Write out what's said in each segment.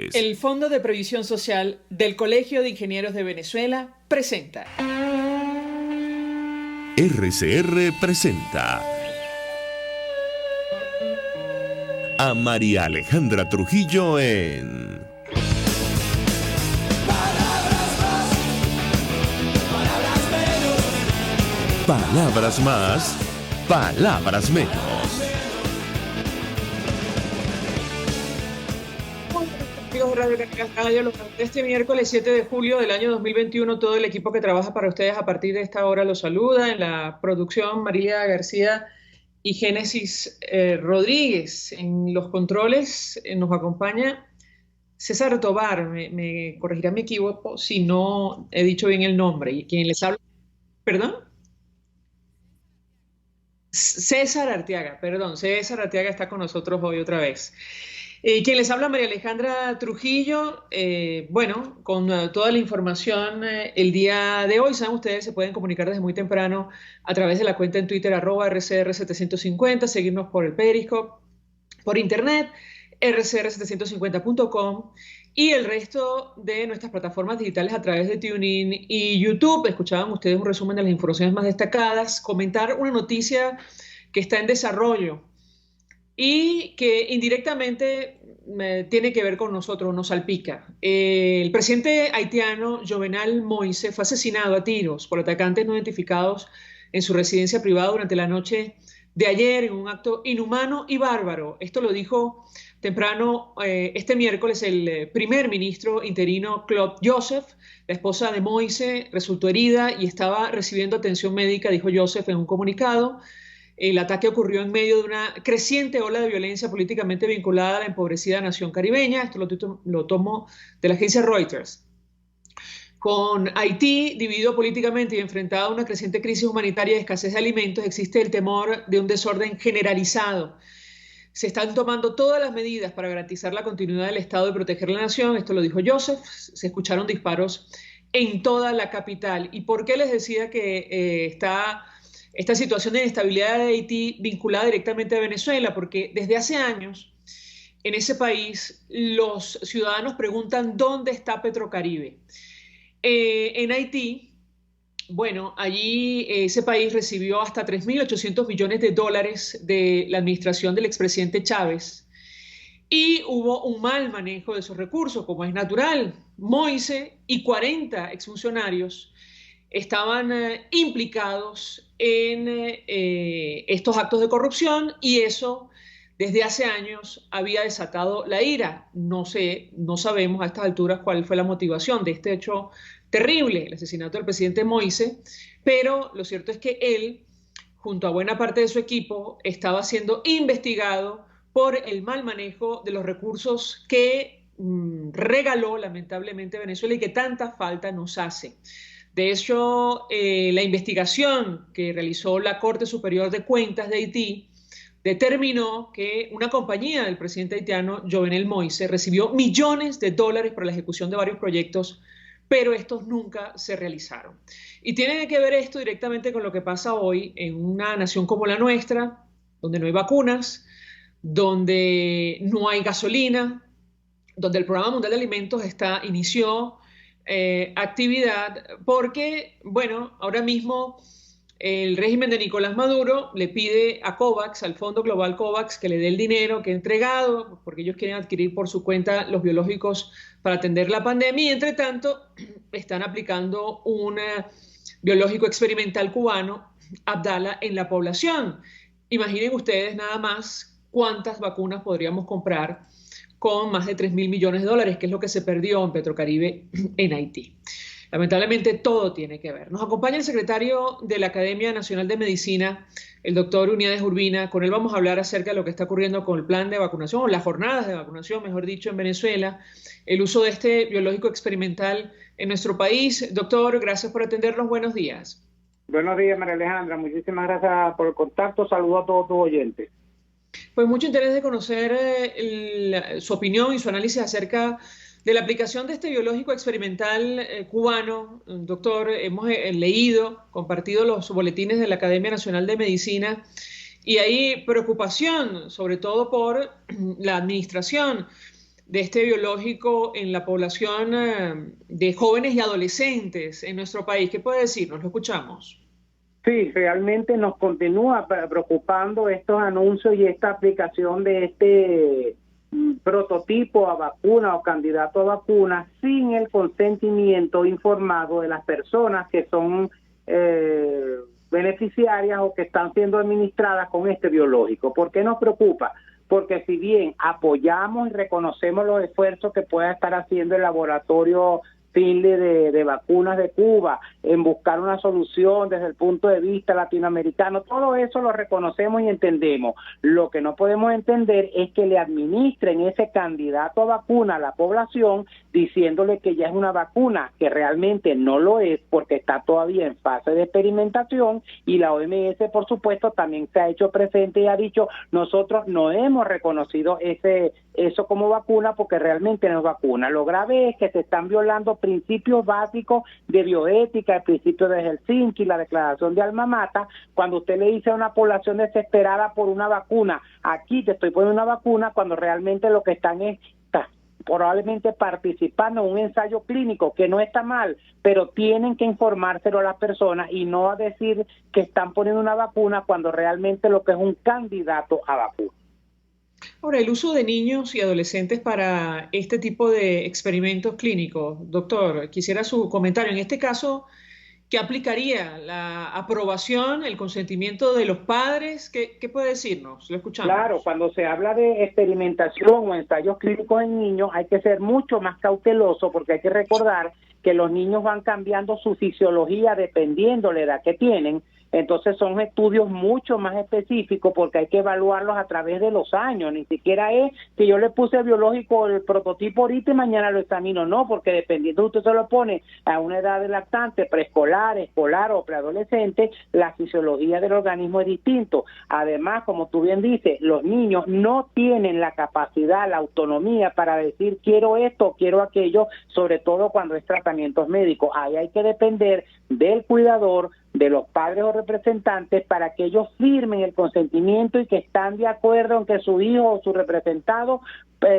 Deportes. El Fondo de Previsión Social del Colegio de Ingenieros de Venezuela presenta. RCR presenta a María Alejandra Trujillo en Palabras más, palabras menos. Amigos de Radio Caracas Radio, este miércoles 7 de julio del año 2021, todo el equipo que trabaja para ustedes a partir de esta hora los saluda. En la producción, María García y Génesis Rodríguez. En los controles nos acompaña César Tobar. Me corregirá mi equivoco si no he dicho bien el nombre. Y quien les habla, ¿perdón? César Arteaga, perdón. César Arteaga está con nosotros hoy otra vez. Quien les habla, María Alejandra Trujillo, con toda la información el día de hoy. Saben, ustedes se pueden comunicar desde muy temprano a través de la cuenta en Twitter, @RCR750, seguirnos por el Periscope, por internet, rcr750.com y el resto de nuestras plataformas digitales a través de TuneIn y YouTube. Escuchaban ustedes un resumen de las informaciones más destacadas, comentar una noticia que está en desarrollo y que indirectamente tiene que ver con nosotros, nos salpica. El presidente haitiano Jovenel Moïse fue asesinado a tiros por atacantes no identificados en su residencia privada durante la noche de ayer en un acto inhumano y bárbaro. Esto lo dijo temprano este miércoles el primer ministro interino Claude Joseph. La esposa de Moïse resultó herida y estaba recibiendo atención médica, dijo Joseph en un comunicado. El ataque ocurrió en medio de una creciente ola de violencia políticamente vinculada a la empobrecida nación caribeña. Esto lo tomo de la agencia Reuters. Con Haití dividido políticamente y enfrentado a una creciente crisis humanitaria y escasez de alimentos, existe el temor de un desorden generalizado. Se están tomando todas las medidas para garantizar la continuidad del Estado y proteger la nación. Esto lo dijo Joseph. Se escucharon disparos en toda la capital. ¿Y por qué les decía que esta situación de inestabilidad de Haití vinculada directamente a Venezuela? Porque desde hace años en ese país los ciudadanos preguntan ¿dónde está Petrocaribe? En Haití, allí ese país recibió hasta 3.800 millones de dólares de la administración del expresidente Chávez y hubo un mal manejo de esos recursos, como es natural. Moïse y 40 exfuncionarios estaban implicados en estos actos de corrupción y eso desde hace años había desatado la ira. No sabemos a estas alturas cuál fue la motivación de este hecho terrible, el asesinato del presidente Moïse, pero lo cierto es que él, junto a buena parte de su equipo, estaba siendo investigado por el mal manejo de los recursos que regaló lamentablemente Venezuela y que tanta falta nos hace. De hecho, la investigación que realizó la Corte Superior de Cuentas de Haití determinó que una compañía del presidente haitiano Jovenel Moïse recibió millones de dólares para la ejecución de varios proyectos, pero estos nunca se realizaron. Y tiene que ver esto directamente con lo que pasa hoy en una nación como la nuestra, donde no hay vacunas, donde no hay gasolina, donde el Programa Mundial de Alimentos inició actividad porque, ahora mismo el régimen de Nicolás Maduro le pide a COVAX, al Fondo Global COVAX, que le dé el dinero que ha entregado, porque ellos quieren adquirir por su cuenta los biológicos para atender la pandemia y, entre tanto, están aplicando un biológico experimental cubano, Abdala, en la población. Imaginen ustedes nada más cuántas vacunas podríamos comprar con más de 3.000 millones de dólares, que es lo que se perdió en Petrocaribe en Haití. Lamentablemente todo tiene que ver. Nos acompaña el secretario de la Academia Nacional de Medicina, el doctor Uniades Urbina. Con él vamos a hablar acerca de lo que está ocurriendo con el plan de vacunación, o las jornadas de vacunación, mejor dicho, en Venezuela, el uso de este biológico experimental en nuestro país. Doctor, gracias por atendernos. Buenos días. Buenos días, María Alejandra. Muchísimas gracias por el contacto. Saludos a todos tus oyentes. Pues mucho interés de conocer su opinión y su análisis acerca de la aplicación de este biológico experimental cubano. Doctor, hemos leído, compartido los boletines de la Academia Nacional de Medicina y hay preocupación, sobre todo por la administración. de este biológico en la población de jóvenes y adolescentes en nuestro país. ¿Qué puede decirnos? Lo escuchamos. Sí, realmente nos continúa preocupando estos anuncios y esta aplicación de este prototipo a vacuna o candidato a vacuna sin el consentimiento informado de las personas que son beneficiarias o que están siendo administradas con este biológico. ¿Por qué nos preocupa? Porque si bien apoyamos y reconocemos los esfuerzos que pueda estar haciendo el laboratorio Finley de vacunas de Cuba, en buscar una solución desde el punto de vista latinoamericano, todo eso lo reconocemos y entendemos. Lo que no podemos entender es que le administren ese candidato a vacuna a la población diciéndole que ya es una vacuna, que realmente no lo es porque está todavía en fase de experimentación, y la OMS, por supuesto, también se ha hecho presente y ha dicho, nosotros no hemos reconocido eso como vacuna porque realmente no es vacuna. Lo grave es que se están violando principios básicos de bioética, el principio de Helsinki, la declaración de Alma Mater, cuando usted le dice a una población desesperada por una vacuna, aquí te estoy poniendo una vacuna, cuando realmente lo que están es probablemente participando en un ensayo clínico, que no está mal, pero tienen que informárselo a las personas y no a decir que están poniendo una vacuna cuando realmente lo que es un candidato a vacuna. Ahora, el uso de niños y adolescentes para este tipo de experimentos clínicos, doctor, quisiera su comentario. En este caso, ¿qué aplicaría? ¿La aprobación, el consentimiento de los padres? ¿Qué puede decirnos? Lo escuchamos. Claro, cuando se habla de experimentación o ensayos clínicos en niños, hay que ser mucho más cauteloso porque hay que recordar que los niños van cambiando su fisiología dependiendo de la edad que tienen. Entonces son estudios mucho más específicos porque hay que evaluarlos a través de los años. Ni siquiera es que yo le puse el biológico, el prototipo ahorita y mañana lo examino. No, porque dependiendo de usted se lo pone a una edad de lactante, preescolar, escolar o preadolescente, la fisiología del organismo es distinto. Además, como tú bien dices, los niños no tienen la capacidad, la autonomía para decir quiero esto, quiero aquello, sobre todo cuando es tratamientos médicos. Ahí hay que depender del cuidador, de los padres o representantes, para que ellos firmen el consentimiento y que están de acuerdo en que su hijo o su representado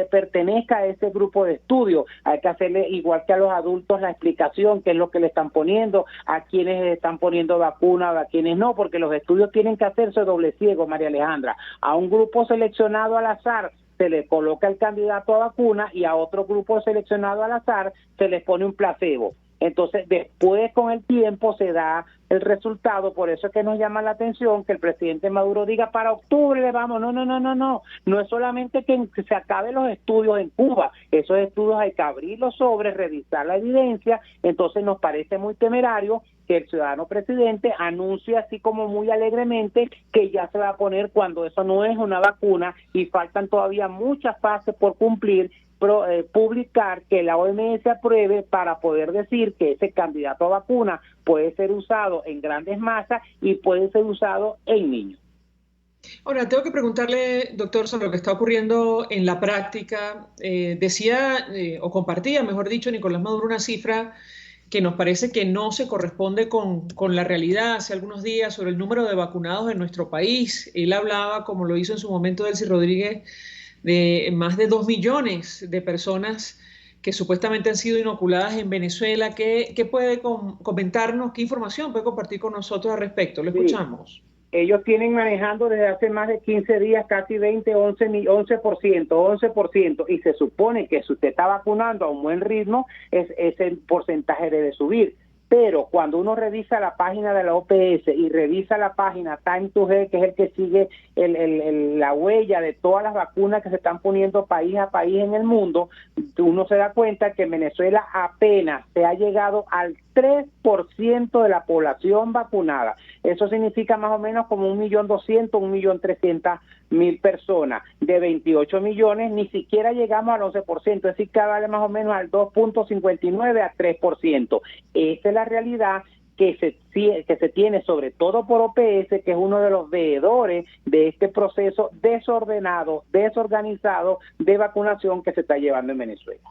pertenezca a ese grupo de estudio. Hay que hacerle, igual que a los adultos, la explicación, qué es lo que le están poniendo, a quienes le están poniendo vacuna, a quienes no, porque los estudios tienen que hacerse doble ciego, María Alejandra. A un grupo seleccionado al azar se le coloca el candidato a vacuna y a otro grupo seleccionado al azar se les pone un placebo. Entonces, después con el tiempo se da el resultado. Por eso es que nos llama la atención que el presidente Maduro diga para octubre le vamos. No es solamente que se acaben los estudios en Cuba, esos estudios hay que abrirlos sobres, revisar la evidencia. Entonces nos parece muy temerario que el ciudadano presidente anuncie así como muy alegremente que ya se va a poner cuando eso no es una vacuna y faltan todavía muchas fases por cumplir. Publicar que la OMS apruebe para poder decir que ese candidato a vacuna puede ser usado en grandes masas y puede ser usado en niños. Ahora, tengo que preguntarle, doctor, sobre lo que está ocurriendo en la práctica. Decía, o compartía, mejor dicho, Nicolás Maduro una cifra que nos parece que no se corresponde con la realidad hace algunos días sobre el número de vacunados en nuestro país. Él hablaba, como lo hizo en su momento Delcy Rodríguez, de más de 2 millones de personas que supuestamente han sido inoculadas en Venezuela. ¿Qué puede comentarnos? ¿Qué información puede compartir con nosotros al respecto? Lo escuchamos. Ellos tienen manejando desde hace más de 15 días casi 11%, y se supone que si usted está vacunando a un buen ritmo, ese porcentaje debe subir. Pero cuando uno revisa la página de la OPS y revisa la página Time2Health, que es el que sigue la huella de todas las vacunas que se están poniendo país a país en el mundo, uno se da cuenta que en Venezuela apenas se ha llegado al 3% de la población vacunada. Eso significa más o menos como 1.200.000, 1.300.000 personas. De 28 millones ni siquiera llegamos al 11%, es decir, que vale más o menos al 2.59 a 3%. Esa es la realidad que se tiene sobre todo por OPS, que es uno de los veedores de este proceso desordenado, desorganizado de vacunación que se está llevando en Venezuela.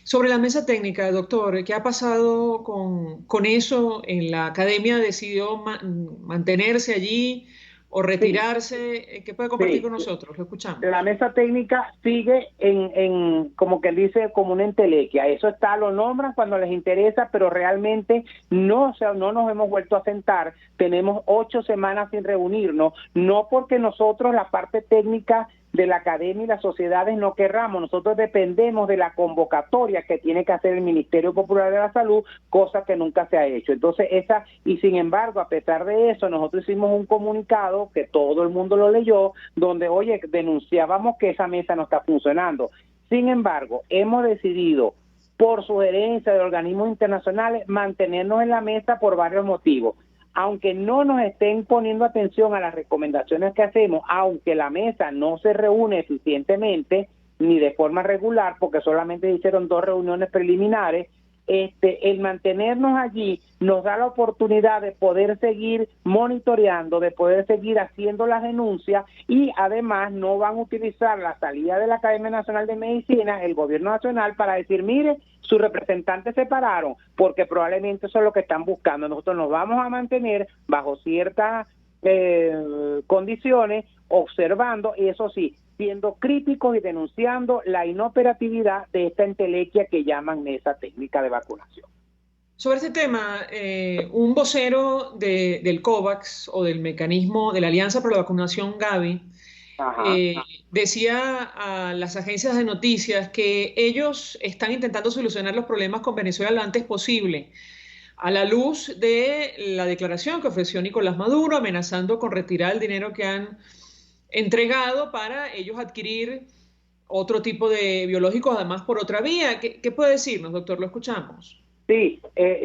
Sobre la mesa técnica, doctor, ¿qué ha pasado con eso? En la academia decidió mantenerse allí o retirarse? ¿Qué puede compartir con nosotros? Lo escuchamos. La mesa técnica sigue en como que dice, como una entelequia. Eso está, lo nombran cuando les interesa, pero realmente no nos hemos vuelto a sentar. Tenemos 8 semanas sin reunirnos, no porque nosotros, la parte técnica de la academia y las sociedades, no querramos. Nosotros dependemos de la convocatoria que tiene que hacer el Ministerio Popular de la Salud, cosa que nunca se ha hecho. Entonces, y sin embargo, a pesar de eso, nosotros hicimos un comunicado que todo el mundo lo leyó, donde, oye, denunciábamos que esa mesa no está funcionando. Sin embargo, hemos decidido, por sugerencia de organismos internacionales, mantenernos en la mesa por varios motivos. Aunque no nos estén poniendo atención a las recomendaciones que hacemos, aunque la mesa no se reúne eficientemente ni de forma regular, porque solamente hicieron 2 reuniones preliminares, el mantenernos allí nos da la oportunidad de poder seguir monitoreando, de poder seguir haciendo las denuncias, y además no van a utilizar la salida de la Academia Nacional de Medicina, el gobierno nacional, para decir, mire, sus representantes se pararon, porque probablemente eso es lo que están buscando. Nosotros nos vamos a mantener bajo ciertas condiciones, observando, y eso sí, siendo críticos y denunciando la inoperatividad de esta entelequia que llaman mesa técnica de vacunación. Sobre este tema, un vocero del COVAX o del mecanismo de la Alianza para la Vacunación, Gavi, decía a las agencias de noticias que ellos están intentando solucionar los problemas con Venezuela lo antes posible, a la luz de la declaración que ofreció Nicolás Maduro, amenazando con retirar el dinero que han entregado para ellos adquirir otro tipo de biológicos, además por otra vía. ¿Qué puede decirnos, doctor? Lo escuchamos. Sí,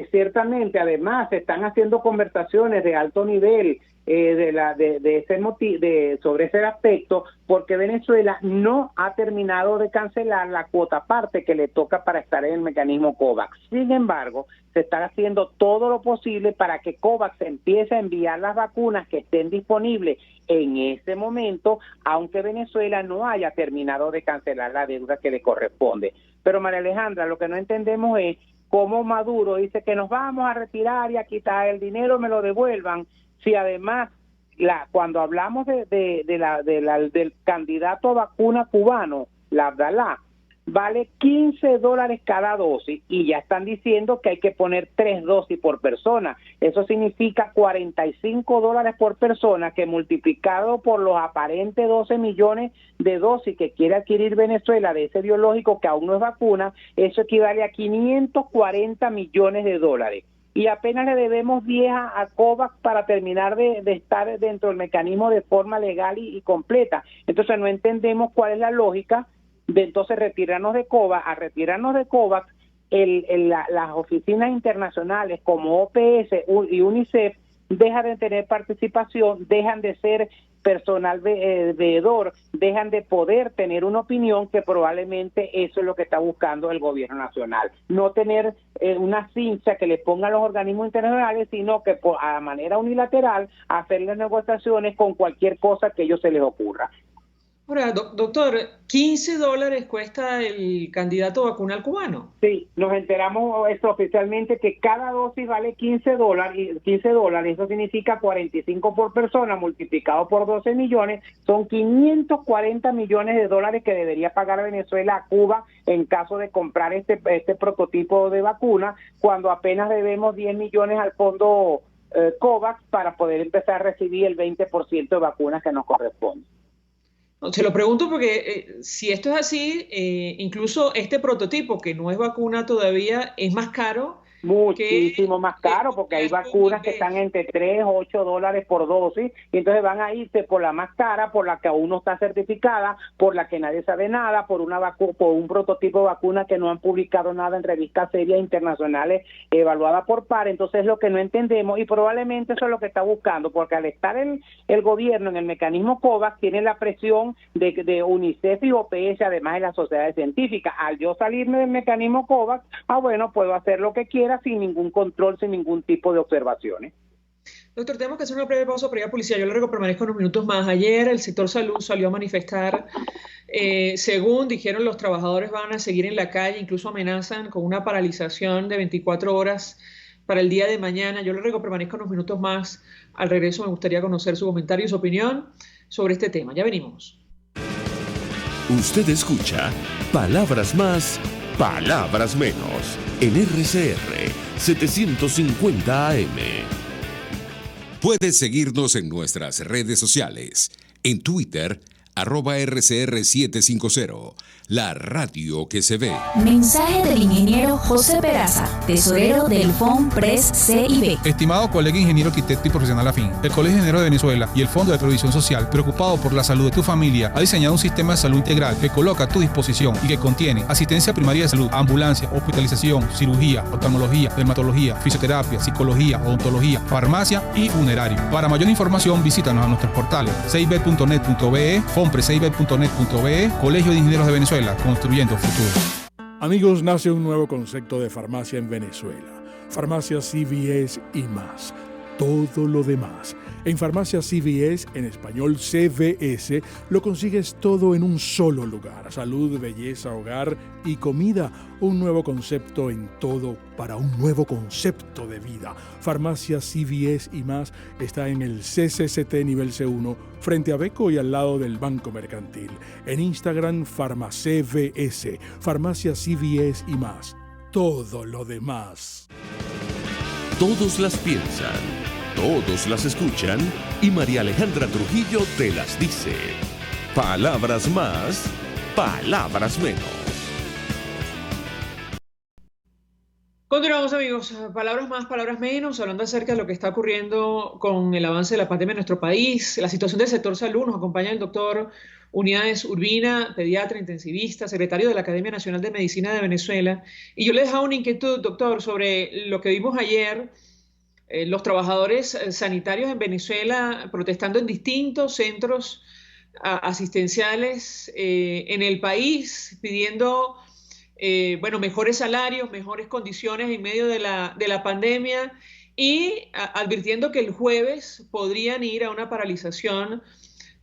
ciertamente. Además, se están haciendo conversaciones de alto nivel sobre ese aspecto, porque Venezuela no ha terminado de cancelar la cuota parte que le toca para estar en el mecanismo COVAX. Sin embargo, se está haciendo todo lo posible para que COVAX empiece a enviar las vacunas que estén disponibles en ese momento, aunque Venezuela no haya terminado de cancelar la deuda que le corresponde. Pero María Alejandra, lo que no entendemos es cómo Maduro dice que nos vamos a retirar y a quitar el dinero, me lo devuelvan, si además cuando hablamos del candidato a vacuna cubano, la Abdalá, vale $15 cada dosis, y ya están diciendo que hay que poner 3 dosis por persona. Eso significa $45 por persona, que multiplicado por los aparentes 12 millones de dosis que quiere adquirir Venezuela de ese biológico que aún no es vacuna, eso equivale a $540 millones. Y apenas le debemos 10 a COVAX para terminar de estar dentro del mecanismo de forma legal y completa. Entonces no entendemos cuál es la lógica de entonces retirarnos de COVAX. Las oficinas internacionales como OPS y UNICEF dejan de tener participación, dejan de ser personal veedor, dejan de poder tener una opinión, que probablemente eso es lo que está buscando el gobierno nacional. No tener una cincha que le pongan los organismos internacionales, sino que a manera unilateral hacer las negociaciones con cualquier cosa que a ellos se les ocurra. Ahora, doctor, $15 cuesta el candidato vacunal cubano. Sí, nos enteramos oficialmente que cada dosis vale $15, eso significa 45 por persona, multiplicado por 12 millones, son $540 millones que debería pagar Venezuela a Cuba en caso de comprar este prototipo de vacuna, cuando apenas debemos 10 millones al fondo COVAX para poder empezar a recibir el 20% de vacunas que nos corresponde. Se lo pregunto porque si esto es así, incluso este prototipo, que no es vacuna todavía, es más caro. Muchísimo más caro, porque hay vacunas que están entre $3 o $8 por dosis, y entonces van a irse por la más cara, por la que aún no está certificada, por la que nadie sabe nada, por un prototipo de vacuna que no han publicado nada en revistas serias internacionales evaluadas por par. Entonces es lo que no entendemos, y probablemente eso es lo que está buscando, porque al estar el gobierno en el mecanismo COVAX, tiene la presión de UNICEF y OPS, además de las sociedades científicas. Al yo salirme del mecanismo COVAX, bueno, puedo hacer lo que quiera sin ningún control, sin ningún tipo de observaciones. Doctor, tenemos que hacer una breve pausa para ir a policía. Yo le ruego permanezca unos minutos más. Ayer el sector salud salió a manifestar. Según dijeron, los trabajadores van a seguir en la calle, incluso amenazan con una paralización de 24 horas para el día de mañana. Yo le ruego que permanezca unos minutos más. Al regreso me gustaría conocer su comentario y su opinión sobre este tema. Ya venimos. Usted escucha Palabras Más, Palabras Menos en RCR 750 AM. Puedes seguirnos en nuestras redes sociales. En Twitter, @RCR750, la radio que se ve. Mensaje del ingeniero José Peraza, tesorero del FONPRES CIB. Estimado colega ingeniero arquitecto y profesional afín, el Colegio de Ingenieros de Venezuela y el Fondo de Previsión Social, preocupado por la salud de tu familia, ha diseñado un sistema de salud integral que coloca a tu disposición y que contiene asistencia primaria de salud, ambulancia, hospitalización, cirugía, oftalmología, dermatología, fisioterapia, psicología, odontología, farmacia y funerario. Para mayor información, visítanos a nuestros portales cib.net.be, fonprescib.net.be, Colegio de Ingenieros de Venezuela, construyendo futuro. Amigos, nace un nuevo concepto de farmacia en Venezuela. Farmacia CVS y más. Todo lo demás. En Farmacia CVS, en español CVS, lo consigues todo en un solo lugar. Salud, belleza, hogar y comida. Un nuevo concepto en todo para un nuevo concepto de vida. Farmacia CVS y más está en el CCCT nivel C1, frente a Beco y al lado del Banco Mercantil. En Instagram, FarmaCVS. Farmacia CVS y más. Todo lo demás. Todos las piensan, todos las escuchan y María Alejandra Trujillo te las dice. Palabras más, palabras menos. Continuamos, amigos. Palabras más, palabras menos, hablando acerca de lo que está ocurriendo con el avance de la pandemia en nuestro país, la situación del sector salud. Nos acompaña el doctor Unidades Urbina, pediatra intensivista, secretario de la Academia Nacional de Medicina de Venezuela. Y yo le dejaba una inquietud, doctor, sobre lo que vimos ayer, los trabajadores sanitarios en Venezuela protestando en distintos centros asistenciales en el país, pidiendo mejores salarios, mejores condiciones en medio de la pandemia y advirtiendo que el jueves podrían ir a una paralización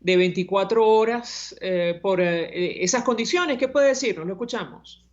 de 24 horas por esas condiciones. ¿Qué puede decirnos? Lo escuchamos.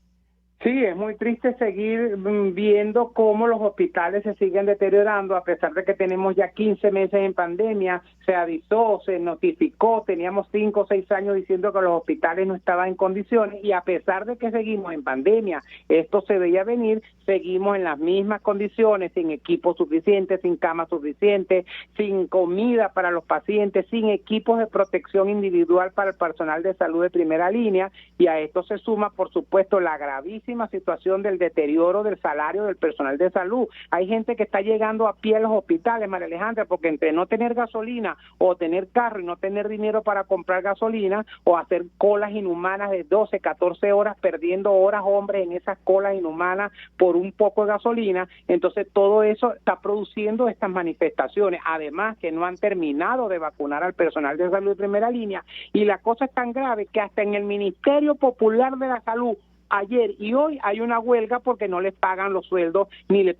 Sí, es muy triste seguir viendo cómo los hospitales se siguen deteriorando, a pesar de que tenemos ya 15 meses en pandemia. Se avisó, se notificó, teníamos 5 o 6 años diciendo que los hospitales no estaban en condiciones, y a pesar de que seguimos en pandemia, esto se veía venir, seguimos en las mismas condiciones, sin equipos suficientes, sin camas suficientes, sin comida para los pacientes, sin equipos de protección individual para el personal de salud de primera línea, y a esto se suma, por supuesto, la gravísima situación del deterioro del salario del personal de salud. Hay gente que está llegando a pie a los hospitales, María Alejandra, porque entre no tener gasolina o tener carro y no tener dinero para comprar gasolina, o hacer colas inhumanas de 12, 14 horas, perdiendo horas hombres en esas colas inhumanas por un poco de gasolina, entonces todo eso está produciendo estas manifestaciones. Además que no han terminado de vacunar al personal de salud de primera línea, y la cosa es tan grave que hasta en el Ministerio Popular de la Salud ayer y hoy hay una huelga porque no les pagan los sueldos, ni de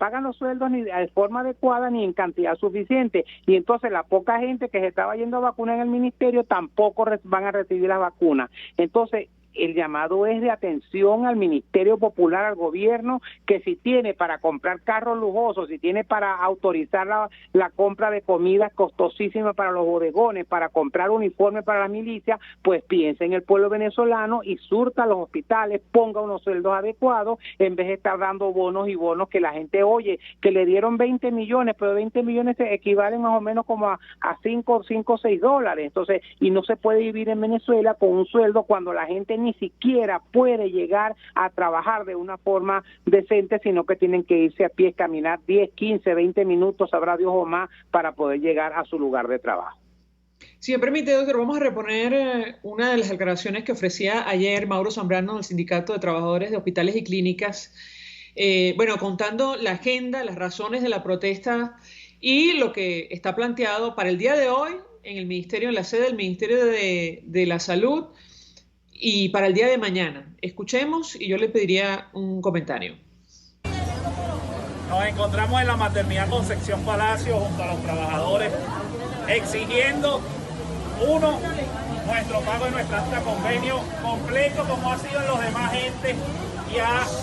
forma adecuada ni en cantidad suficiente, y entonces la poca gente que se estaba yendo a vacunar en el ministerio tampoco van a recibir las vacunas. Entonces el llamado es de atención al Ministerio Popular, al gobierno, que si tiene para comprar carros lujosos, si tiene para autorizar la compra de comida costosísima para los bodegones, para comprar uniformes para la milicia, pues piense en el pueblo venezolano y surta los hospitales, ponga unos sueldos adecuados, en vez de estar dando bonos y bonos que la gente oye, que le dieron 20 millones, pero 20 millones equivalen más o menos como a 5 o 6 dólares. Entonces, y no se puede vivir en Venezuela con un sueldo cuando la gente ni siquiera puede llegar a trabajar de una forma decente, sino que tienen que irse a pie, caminar 10, 15, 20 minutos, sabrá Dios o más, para poder llegar a su lugar de trabajo. Si me permite, doctor, vamos a reponer una de las declaraciones que ofrecía ayer Mauro Zambrano del Sindicato de Trabajadores de Hospitales y Clínicas, contando la agenda, las razones de la protesta y lo que está planteado para el día de hoy en el Ministerio, en la sede del Ministerio de la Salud, y para el día de mañana. Escuchemos y yo le pediría un comentario. Nos encontramos en la maternidad Concepción Palacio junto a los trabajadores exigiendo, uno, nuestro pago de nuestra acta convenio completo como ha sido en los demás entes,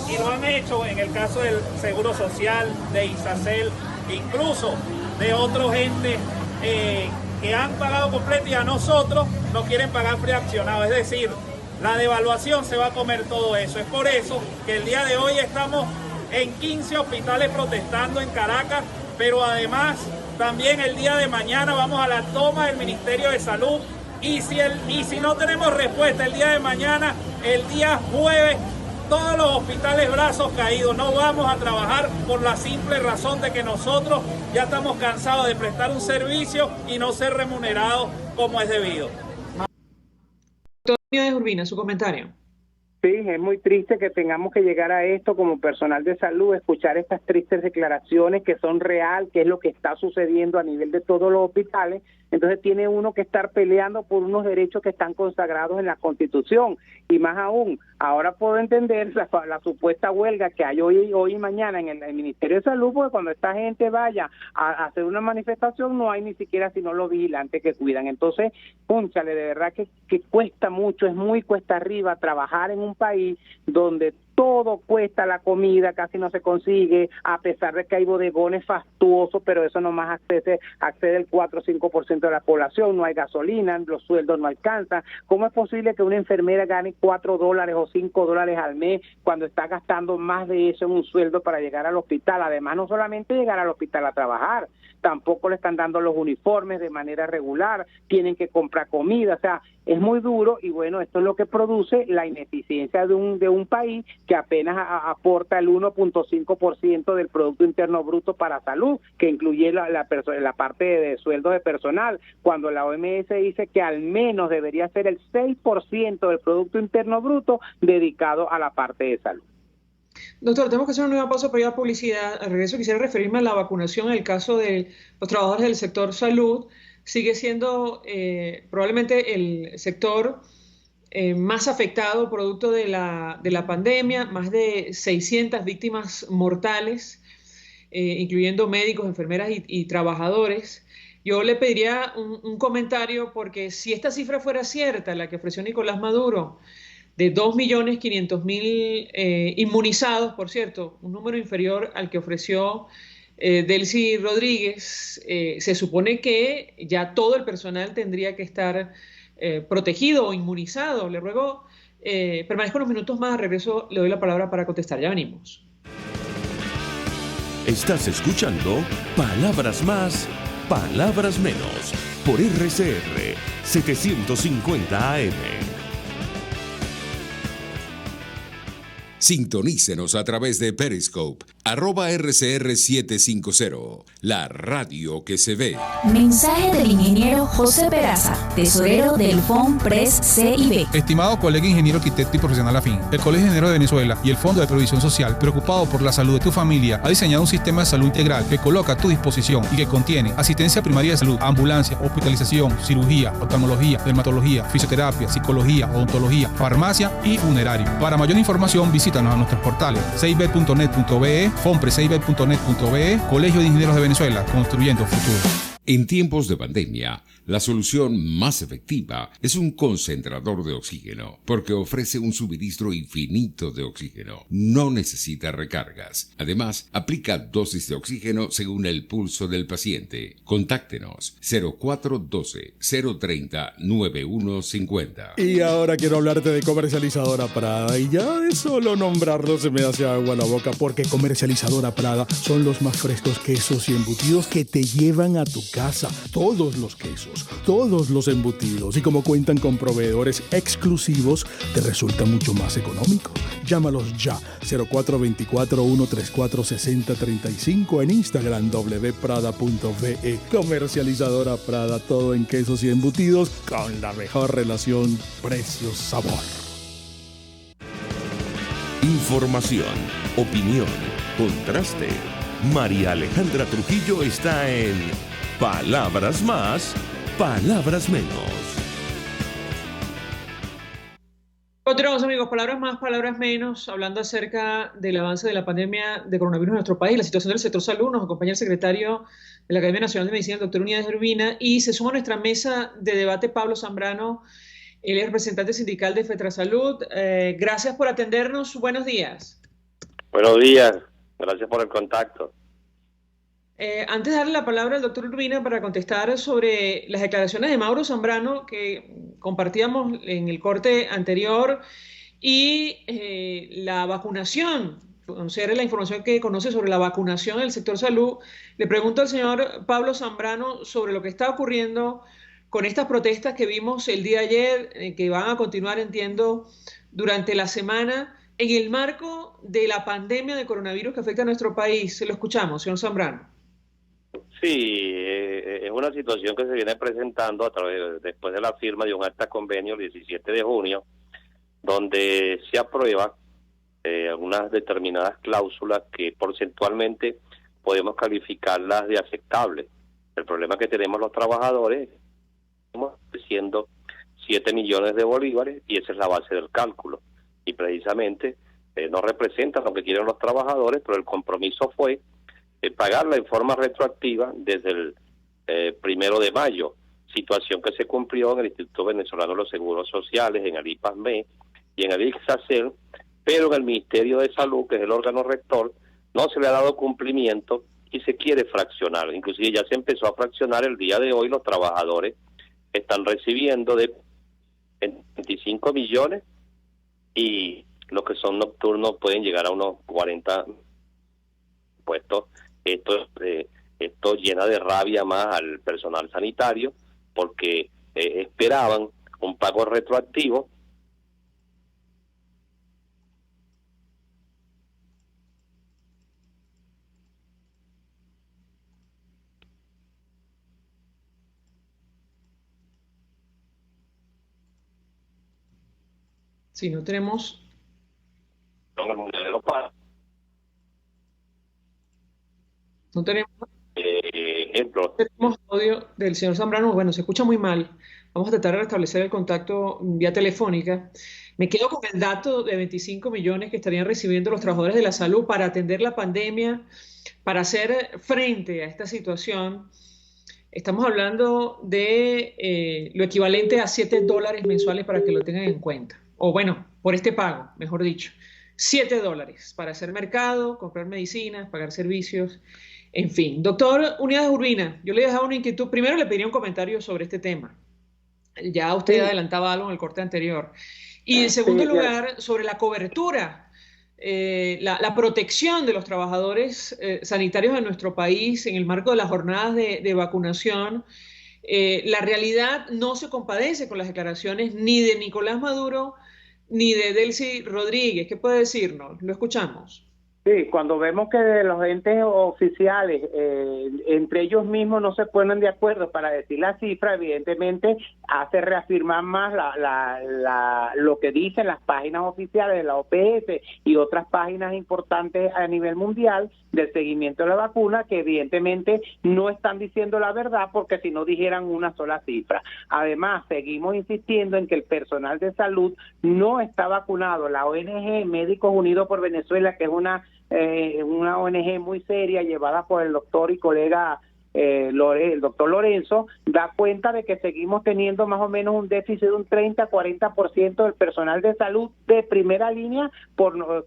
y lo han hecho en el caso del Seguro Social, de ISACEL, incluso de otros entes que han pagado completo y a nosotros nos quieren pagar fraccionado. Es decir, la devaluación se va a comer todo eso. Es por eso que el día de hoy estamos en 15 hospitales protestando en Caracas, pero además también el día de mañana vamos a la toma del Ministerio de Salud y si no tenemos respuesta el día de mañana, el día jueves, todos los hospitales brazos caídos. No vamos a trabajar por la simple razón de que nosotros ya estamos cansados de prestar un servicio y no ser remunerados como es debido. Antonio de Urbina, su comentario. Sí, es muy triste que tengamos que llegar a esto como personal de salud, escuchar estas tristes declaraciones que son real, que es lo que está sucediendo a nivel de todos los hospitales. Entonces tiene uno que estar peleando por unos derechos que están consagrados en la Constitución. Y más aún, ahora puedo entender la supuesta huelga que hay hoy y mañana en el Ministerio de Salud, porque cuando esta gente vaya a hacer una manifestación no hay ni siquiera sino los vigilantes que cuidan. Entonces, púnchale, de verdad que cuesta mucho, es muy cuesta arriba trabajar en un país donde todo cuesta, la comida casi no se consigue, a pesar de que hay bodegones fastuosos, pero eso nomás accede el 4 o 5% de la población, no hay gasolina, los sueldos no alcanzan. ¿Cómo es posible que una enfermera gane $4 o $5 al mes cuando está gastando más de eso en un sueldo para llegar al hospital? Además, no solamente llegar al hospital a trabajar, tampoco le están dando los uniformes de manera regular, tienen que comprar comida, o sea, es muy duro y bueno, esto es lo que produce la ineficiencia de un país que apenas aporta el 1.5% del Producto Interno Bruto para salud, que incluye la parte de sueldo de personal, cuando la OMS dice que al menos debería ser el 6% del Producto Interno Bruto dedicado a la parte de salud. Doctor, tenemos que hacer una nueva pausa para ir a publicidad. Al regreso quisiera referirme a la vacunación en el caso de los trabajadores del sector salud. Sigue siendo probablemente el sector más afectado producto de la pandemia, más de 600 víctimas mortales, incluyendo médicos, enfermeras y trabajadores. Yo le pediría un comentario porque si esta cifra fuera cierta, la que ofreció Nicolás Maduro, de 2.500.000 inmunizados, por cierto, un número inferior al que ofreció Delcy Rodríguez, se supone que ya todo el personal tendría que estar protegido o inmunizado. Le ruego, permanezca unos minutos más, regreso, le doy la palabra para contestar. Ya venimos. Estás escuchando Palabras Más, Palabras Menos, por RCR 750 AM. Sintonícenos a través de Periscope, @RCR750, la radio que se ve. Mensaje del ingeniero José Peraza, tesorero del FONPRES CIB. Estimado colega ingeniero, arquitecto y profesional afín, el Colegio de Ingenieros de Venezuela y el Fondo de Previsión Social, preocupado por la salud de tu familia, ha diseñado un sistema de salud integral que coloca a tu disposición y que contiene asistencia primaria de salud, ambulancia, hospitalización, cirugía, oftalmología, dermatología, fisioterapia, psicología, odontología, farmacia y funerario. Para mayor información, visítanos a nuestros portales cib.net.be, fonprescib.net.be, Colegio de Ingenieros de Venezuela, construyendo futuro. En tiempos de pandemia, la solución más efectiva es un concentrador de oxígeno, porque ofrece un suministro infinito de oxígeno. No necesita recargas. Además, aplica dosis de oxígeno según el pulso del paciente. Contáctenos 0412-030-9150. Y ahora quiero hablarte de Comercializadora Prada. Y ya de solo nombrarlo se me hace agua la boca, porque Comercializadora Prada son los más frescos quesos y embutidos que te llevan a tu casa. Todos los quesos, todos los embutidos, y como cuentan con proveedores exclusivos, te resulta mucho más económico. Llámalos ya, 0424-134-6035, en Instagram wprada.ve. Comercializadora Prada, todo en quesos y embutidos con la mejor relación precio-sabor. Información, opinión, contraste. María Alejandra Trujillo está en Palabras Más, Palabras Menos. Continuamos, amigos. Palabras más, palabras menos. Hablando acerca del avance de la pandemia de coronavirus en nuestro país, la situación del sector salud. Nos acompaña el secretario de la Academia Nacional de Medicina, el doctor Unidades Urbina, y se suma a nuestra mesa de debate Pablo Zambrano, Él es representante sindical de Fetrasalud. Gracias por atendernos. Buenos días. Buenos días. Gracias por el contacto. Antes de darle la palabra al doctor Urbina para contestar sobre las declaraciones de Mauro Zambrano que compartíamos en el corte anterior y la vacunación, conocer la información que conoce sobre la vacunación en el sector salud, le pregunto al señor Pablo Zambrano sobre lo que está ocurriendo con estas protestas que vimos el día de ayer, que van a continuar, entiendo, durante la semana, en el marco de la pandemia de coronavirus que afecta a nuestro país. Se lo escuchamos, señor Zambrano. Sí, es una situación que se viene presentando después de la firma de un acta convenio el 17 de junio, donde se aprueba algunas determinadas cláusulas que porcentualmente podemos calificarlas de aceptables. El problema que tenemos los trabajadores, estamos ofreciendo 7 millones de bolívares y esa es la base del cálculo. Y precisamente no representan lo que quieren los trabajadores, pero el compromiso fue pagarla en forma retroactiva desde el 1 de mayo, situación que se cumplió en el Instituto Venezolano de los Seguros Sociales, en el IPASME y en el ICSACEL, pero en el Ministerio de Salud, que es el órgano rector, no se le ha dado cumplimiento y se quiere fraccionar. Inclusive ya se empezó a fraccionar el día de hoy. Los trabajadores están recibiendo de 25 millones y los que son nocturnos pueden llegar a unos 40 puestos. Esto llena de rabia más al personal sanitario porque esperaban un pago retroactivo. Si no tenemos... No tenemos audio del señor Zambrano. Bueno, se escucha muy mal. Vamos a tratar de restablecer el contacto vía telefónica. Me quedo con el dato de 25 millones que estarían recibiendo los trabajadores de la salud para atender la pandemia, para hacer frente a esta situación. Estamos hablando de lo equivalente a $7 mensuales para que lo tengan en cuenta. O bueno, por este pago, mejor dicho. $7 para hacer mercado, comprar medicinas, pagar servicios. En fin, doctor Unidades Urbina, yo le dejaba una inquietud. Primero le pediría un comentario sobre este tema. Ya usted adelantaba algo en el corte anterior. Y en segundo lugar, sobre la cobertura, la protección de los trabajadores sanitarios de nuestro país en el marco de las jornadas de vacunación. La realidad no se compadece con las declaraciones ni de Nicolás Maduro ni de Delcy Rodríguez. ¿Qué puede decirnos? Lo escuchamos. Sí, cuando vemos que los entes oficiales entre ellos mismos no se ponen de acuerdo para decir la cifra, evidentemente hace reafirmar más lo que dicen las páginas oficiales de la OPS y otras páginas importantes a nivel mundial del seguimiento de la vacuna, que evidentemente no están diciendo la verdad, porque si no dijeran una sola cifra. Además, seguimos insistiendo en que el personal de salud no está vacunado. La ONG Médicos Unidos por Venezuela, que es una ONG muy seria llevada por el doctor y colega el doctor Lorenzo, da cuenta de que seguimos teniendo más o menos un déficit de un 30-40% del personal de salud de primera línea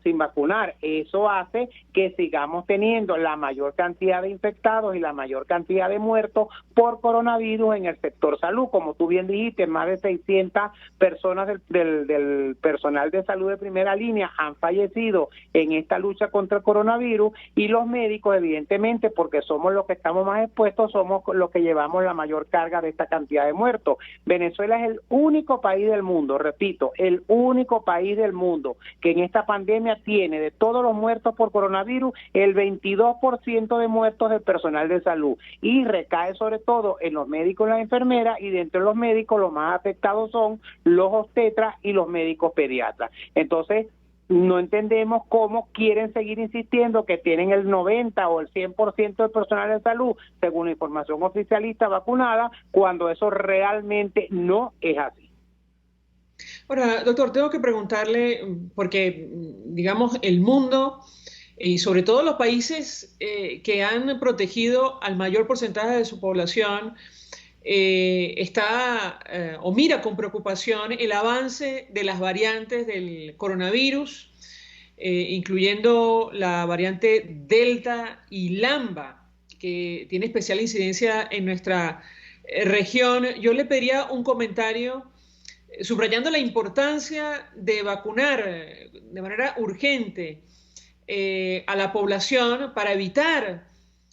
sin vacunar. Eso hace que sigamos teniendo la mayor cantidad de infectados y la mayor cantidad de muertos por coronavirus en el sector salud. Como tú bien dijiste, más de 600 personas del personal de salud de primera línea han fallecido en esta lucha contra el coronavirus, y los médicos, evidentemente, porque somos los que estamos más expuestos, somos los que llevamos la mayor carga de esta cantidad de muertos. Venezuela es el único país del mundo, repito, el único país del mundo que en esta pandemia tiene, de todos los muertos por coronavirus, el 22% de muertos del personal de salud, y recae sobre todo en los médicos y las enfermeras, y dentro de los médicos los más afectados son los obstetras y los médicos pediatras. Entonces, no entendemos cómo quieren seguir insistiendo que tienen el 90 o el 100% del personal de salud, según la información oficialista, vacunada, cuando eso realmente no es así. Ahora, doctor, tengo que preguntarle, porque, digamos, el mundo y sobre todo los países que han protegido al mayor porcentaje de su población, está o mira con preocupación el avance de las variantes del coronavirus, incluyendo la variante Delta y Lambda, que tiene especial incidencia en nuestra región. Yo le pediría un comentario subrayando la importancia de vacunar de manera urgente a la población para evitar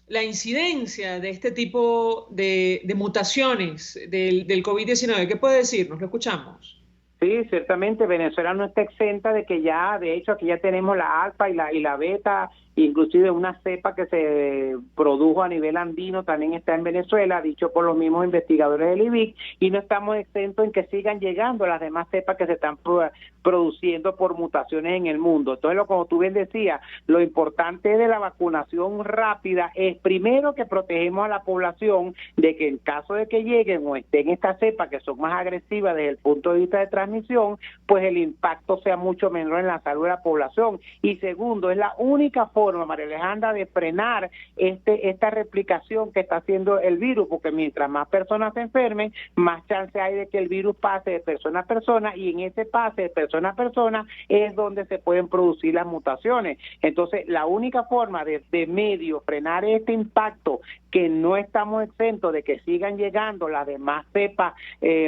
la incidencia de este tipo de mutaciones del COVID-19. ¿Qué puede decirnos? Lo escuchamos. Sí, ciertamente Venezuela no está exenta de que ya, de hecho, aquí ya tenemos la alfa y la beta, inclusive una cepa que se produjo a nivel andino también está en Venezuela, dicho por los mismos investigadores del IBIC, y no estamos exentos en que sigan llegando las demás cepas que se están produciendo por mutaciones en el mundo. Entonces, como tú bien decías, lo importante de la vacunación rápida es primero que protegemos a la población de que en caso de que lleguen o estén estas cepas que son más agresivas desde el punto de vista de transmisión, pues el impacto sea mucho menor en la salud de la población. Y segundo, es la única forma, María Alejandra, de frenar esta replicación que está haciendo el virus, porque mientras más personas se enfermen, más chance hay de que el virus pase de persona a persona, y en ese pase de persona a persona es donde se pueden producir las mutaciones. Entonces, la única forma de medio frenar este impacto, que no estamos exentos de que sigan llegando las demás cepas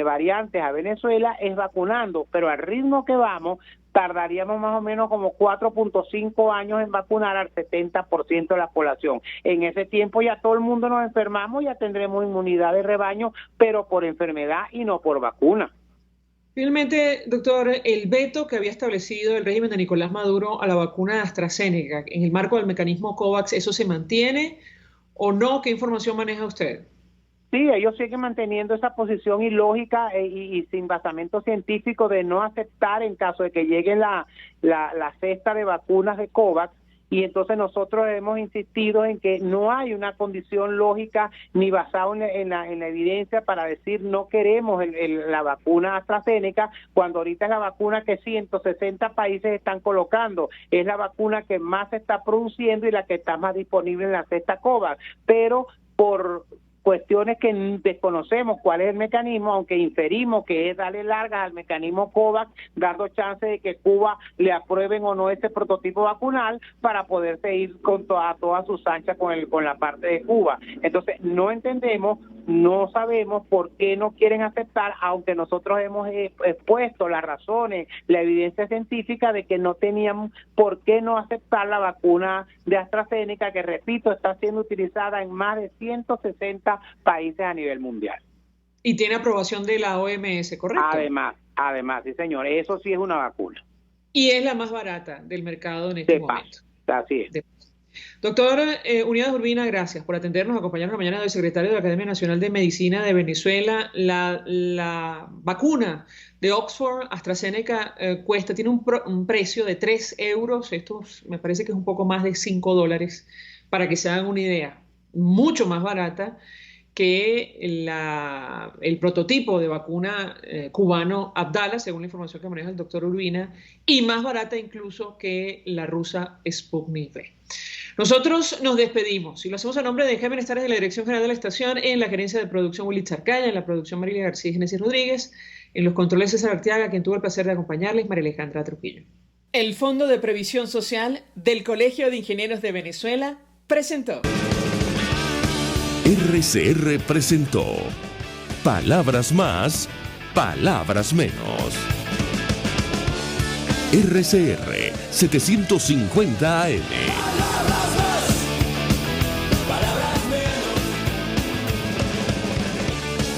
variantes a Venezuela, es vacunando, pero al ritmo que vamos, tardaríamos más o menos como 4.5 años en vacunar al 70% de la población. En ese tiempo ya todo el mundo nos enfermamos, ya tendremos inmunidad de rebaño, pero por enfermedad y no por vacuna. Finalmente, doctor, el veto que había establecido el régimen de Nicolás Maduro a la vacuna AstraZeneca en el marco del mecanismo COVAX, ¿eso se mantiene o no? ¿Qué información maneja usted? Sí, ellos siguen manteniendo esa posición ilógica y sin basamento científico de no aceptar en caso de que llegue la cesta de vacunas de COVAX. Y entonces nosotros hemos insistido en que no hay una condición lógica ni basada en la evidencia para decir no queremos la vacuna AstraZeneca, cuando ahorita es la vacuna que 160 países están colocando, es la vacuna que más se está produciendo y la que está más disponible en la cesta COVAX, pero por cuestiones que desconocemos cuál es el mecanismo, aunque inferimos que es darle largas al mecanismo COVAX, dando chance de que Cuba le aprueben o no ese prototipo vacunal para poder seguir con todas sus anchas con la parte de Cuba. Entonces, no entendemos, no sabemos por qué no quieren aceptar, aunque nosotros hemos expuesto las razones, la evidencia científica de que no teníamos por qué no aceptar la vacuna de AstraZeneca, que repito, está siendo utilizada en más de 160 países a nivel mundial. Y tiene aprobación de la OMS, ¿correcto? Además, sí señor, eso sí es una vacuna. Y es la más barata del mercado en este momento. Así es. Doctor Unidades Urbina, gracias por atendernos, acompañarnos mañana del secretario de la Academia Nacional de Medicina de Venezuela. La vacuna de Oxford AstraZeneca tiene un precio de 3 euros, esto me parece que es un poco más de $5, para que se hagan una idea, mucho más barata que el prototipo de vacuna cubano Abdala, según la información que maneja el doctor Urbina, y más barata incluso que la rusa Sputnik V. Nosotros nos despedimos y lo hacemos a nombre de Gémenes Tares de la Dirección General de la Estación, en la gerencia de producción Willy Charcaya, en la producción Marilia García y Genesis Rodríguez, en los controles César Arteaga, quien tuvo el placer de acompañarles, María Alejandra Trujillo. El Fondo de Previsión Social del Colegio de Ingenieros de Venezuela presentó. RCR presentó Palabras Más, Palabras Menos. RCR 750 AM.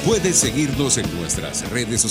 Puedes seguirnos en nuestras redes sociales.